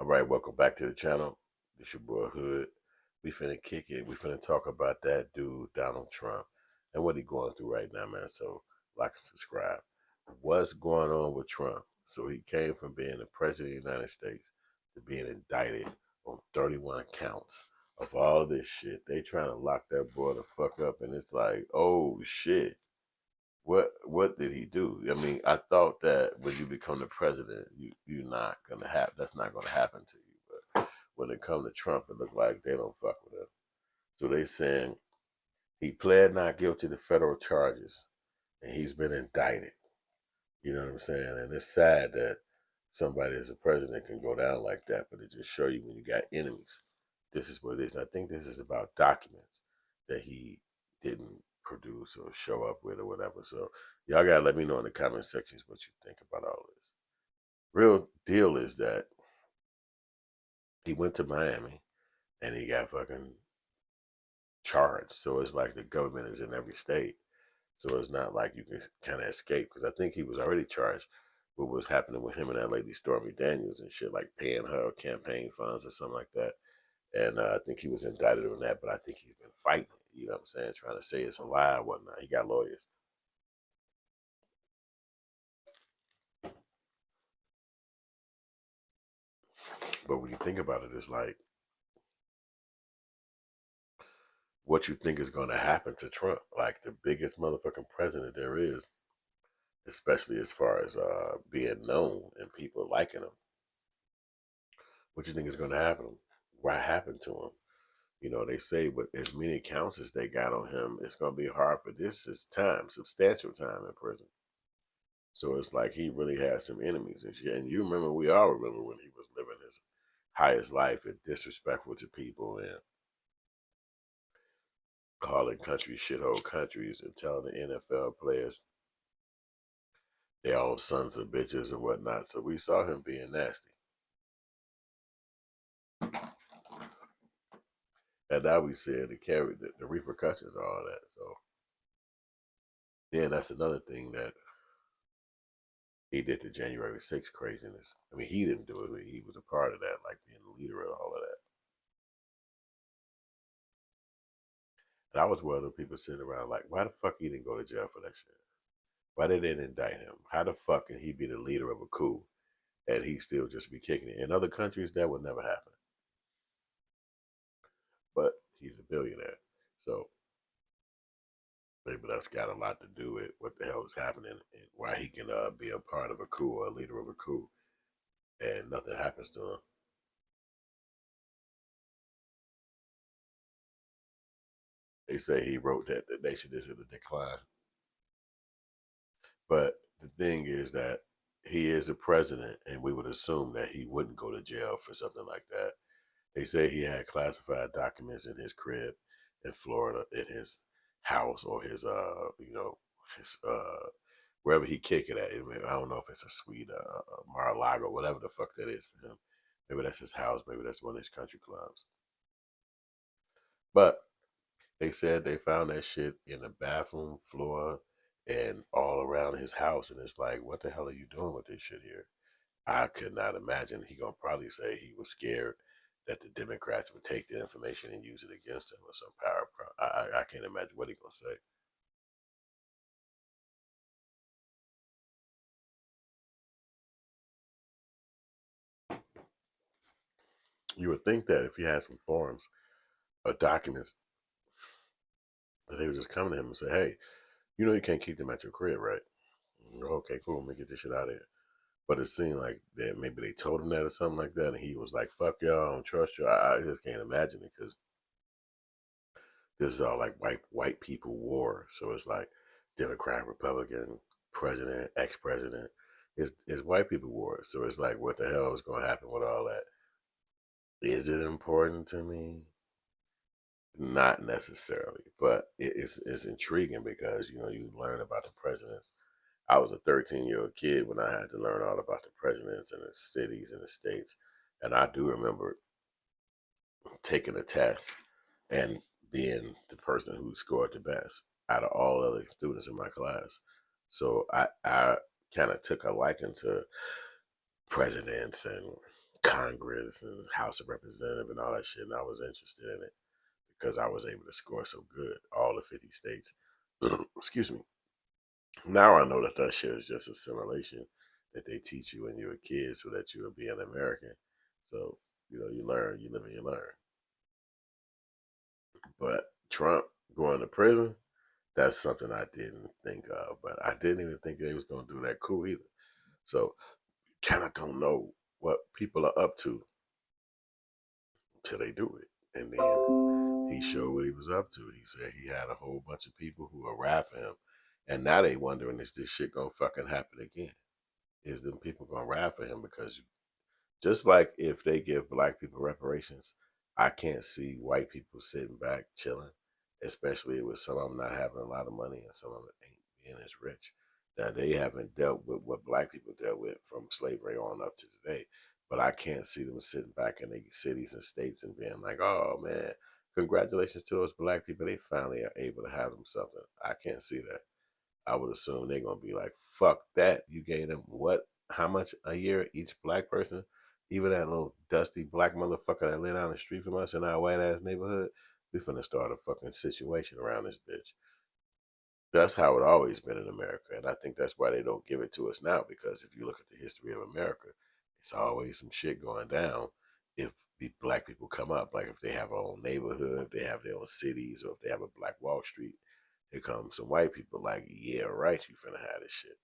All right, welcome back to the channel. This your boy Hood. We finna kick it. We finna talk about that dude, Donald Trump, and what he going through right now, man. So like and subscribe. What's going on with Trump? So he came from being the president of the United States to being indicted on 31 counts of all this shit. They trying to lock that boy the fuck up, and it's like, oh shit. What did he do? I mean, I thought that when you become the president, you're not gonna have that's not gonna happen to you. But when it comes to Trump, it look like they don't fuck with him. So they saying he pled not guilty to federal charges, and he's been indicted. You know what I'm saying? And it's sad that somebody as a president can go down like that, but it just show you when you got enemies. This is what it is. And I think this is about documents that he didn't produce or show up with or whatever. So y'all gotta let me know in the comment sections what you think about all this. Real deal is that he went to Miami and he got fucking charged. So it's like the government is in every state. So it's not like you can kind of escape because I think he was already charged with what was happening with him and that lady Stormy Daniels and shit, like paying her campaign funds or something like that. And I think he was indicted on that, but I think he's been fighting it, you know what I'm saying, trying to say it's a lie or whatnot. He got lawyers. But when you think about it, it's like, what you think is going to happen to Trump? Like the biggest motherfucking president there is, especially as far as being known and people liking him. What you think is going to happen? What happened to him? You know, they say with as many counts as they got on him, it's going to be hard for this is time, substantial time in prison. So it's like he really has some enemies and shit. And you remember, we all remember when he was living his highest life and disrespectful to people and calling countries shithole countries and telling the NFL players they all sons of bitches and whatnot. So we saw him being nasty. And now we see to carry the repercussions of all that. So then that's another thing that he did the January 6th craziness. I mean, he didn't do it, but he was a part of that, like being the leader of all of that. And I was one of the people sitting around like, why the fuck he didn't go to jail for that shit? Why they didn't indict him? How the fuck can he be the leader of a coup and he still just be kicking it? In other countries, that would never happen. But he's a billionaire. So maybe that's got a lot to do with what the hell is happening and why he can be a part of a coup or a leader of a coup and nothing happens to him. They say he wrote that the nation is in a decline. But the thing is that he is a president, and we would assume that he wouldn't go to jail for something like that. They say he had classified documents in his crib in Florida, in his house or his, his, wherever he kick it at. I, mean, I don't know if it's a suite, Mar-a-Lago, whatever the fuck that is for him. Maybe that's his house. Maybe that's one of his country clubs. But they said they found that shit in the bathroom floor and all around his house. And it's like, what the hell are you doing with this shit here? I could not imagine. He gonna probably say he was scared that the Democrats would take the information and use it against him or some power. I can't imagine what he gonna say. You would think that if he had some forms or documents, that they would just come to him and say, "Hey, you know you can't keep them at your crib, right? Okay, cool. Let me get this shit out of here." But it seemed like that maybe they told him that or something like that, and he was like, "Fuck y'all, I don't trust you." I just can't imagine it because this is all like white people war. So it's like Democrat, Republican, president, ex president. It's white people war. So it's like, what the hell is going to happen with all that? Is it important to me? Not necessarily, but it's intriguing because you learn about the presidents. I was a 13-year-old kid when I had to learn all about the presidents and the cities and the states, and I do remember taking a test and being the person who scored the best out of all other students in my class. So I kind of took a liking to presidents and Congress and House of Representatives and all that shit. And I was interested in it because I was able to score so good, all the 50 states. Excuse me. Now I know that that shit is just assimilation that they teach you when you're a kid so that you'll be an American. So, you learn, you live and you learn. But Trump going to prison, that's something I didn't think of. But I didn't even think they was going to do that coup either. So, kind of don't know what people are up to until they do it. And then he showed what he was up to. He said he had a whole bunch of people who were rapping him. And now they wondering, is this shit going to fucking happen again? Is them people going to rap for him? Because just like if they give black people reparations, I can't see white people sitting back chilling, especially with some of them not having a lot of money and some of them ain't being as rich. Now they haven't dealt with what black people dealt with from slavery on up to today. But I can't see them sitting back in their cities and states and being like, "Oh man, congratulations to those black people! They finally are able to have them something." I can't see that. I would assume they're gonna be like, "Fuck that! You gave them what? How much a year each black person? Even that little dusty black motherfucker that lay down the street from us in our white ass neighborhood. We finna start a fucking situation around this bitch." That's how it always been in America, and I think that's why they don't give it to us now. Because if you look at the history of America, it's always some shit going down. If the black people come up, like if they have their own neighborhood, if they have their own cities, or if they have a Black Wall Street, here comes some white people like, yeah, right, you finna have this shit.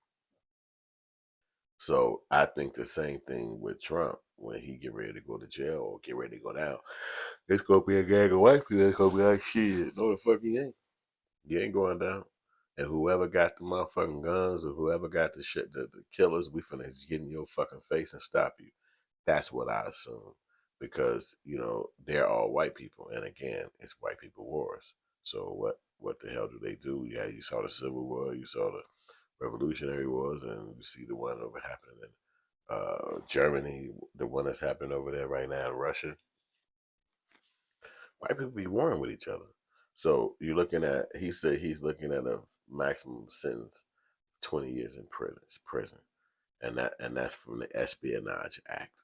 So I think the same thing with Trump when he get ready to go to jail or get ready to go down. It's gonna be a gang of white people that's gonna be like, shit, no the fuck you ain't. You ain't going down. And whoever got the motherfucking guns or whoever got the shit, the killers, we finna get in your fucking face and stop you. That's what I assume. Because, they're all white people. And again, it's white people wars. So what the hell do they do? Yeah, you saw the Civil War, you saw the Revolutionary Wars, and you see the one over happening in Germany, the one that's happening over there right now in Russia. White people be warring with each other. So you're looking at, he said he's looking at a maximum sentence, 20 years in prison, and that's from the Espionage Act.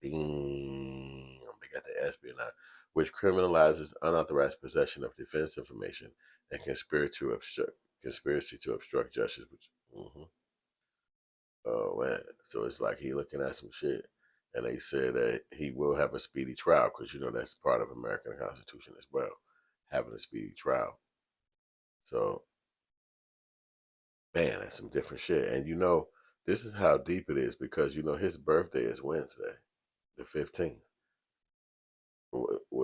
Damn, they got the Espionage, which criminalizes unauthorized possession of defense information and conspiracy to obstruct justice. Which, oh man, so it's like he looking at some shit, and they said that he will have a speedy trial because that's part of American Constitution as well, having a speedy trial. So man, that's some different shit. And this is how deep it is because his birthday is Wednesday, the 15th.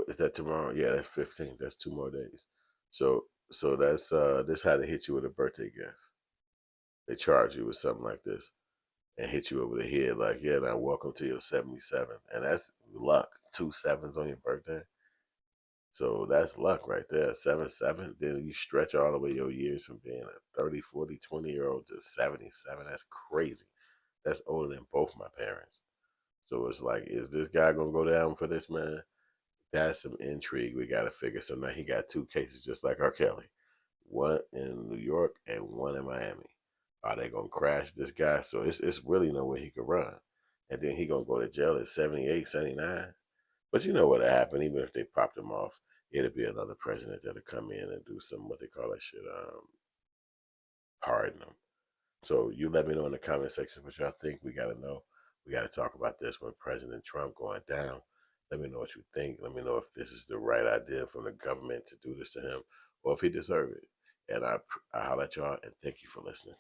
Is that tomorrow? Yeah, that's 15th. That's 2 more days. So that's this how they hit you with a birthday gift. They charge you with something like this and hit you over the head like, yeah, now welcome to your 77th. And that's luck. 2 sevens on your birthday. So that's luck right there. 7-7. Then you stretch all the way your years from being a 30, 40, 20 year old to 77. That's crazy. That's older than both my parents. So it's like, is this guy gonna go down for this, man? That's some intrigue we gotta figure. So now he got 2 cases just like R. Kelly. One in New York and one in Miami. Are they gonna crash this guy? So it's really no way he could run. And then he gonna go to jail at 78, 79. But you know what'll happen, even if they popped him off, it'll be another president that'll come in and do some what they call that shit, pardon him. So you let me know in the comment section what y'all think. We gotta know. We gotta talk about this when President Trump going down. Let me know what you think. Let me know if this is the right idea from the government to do this to him or if he deserves it. And I holler at y'all and thank you for listening.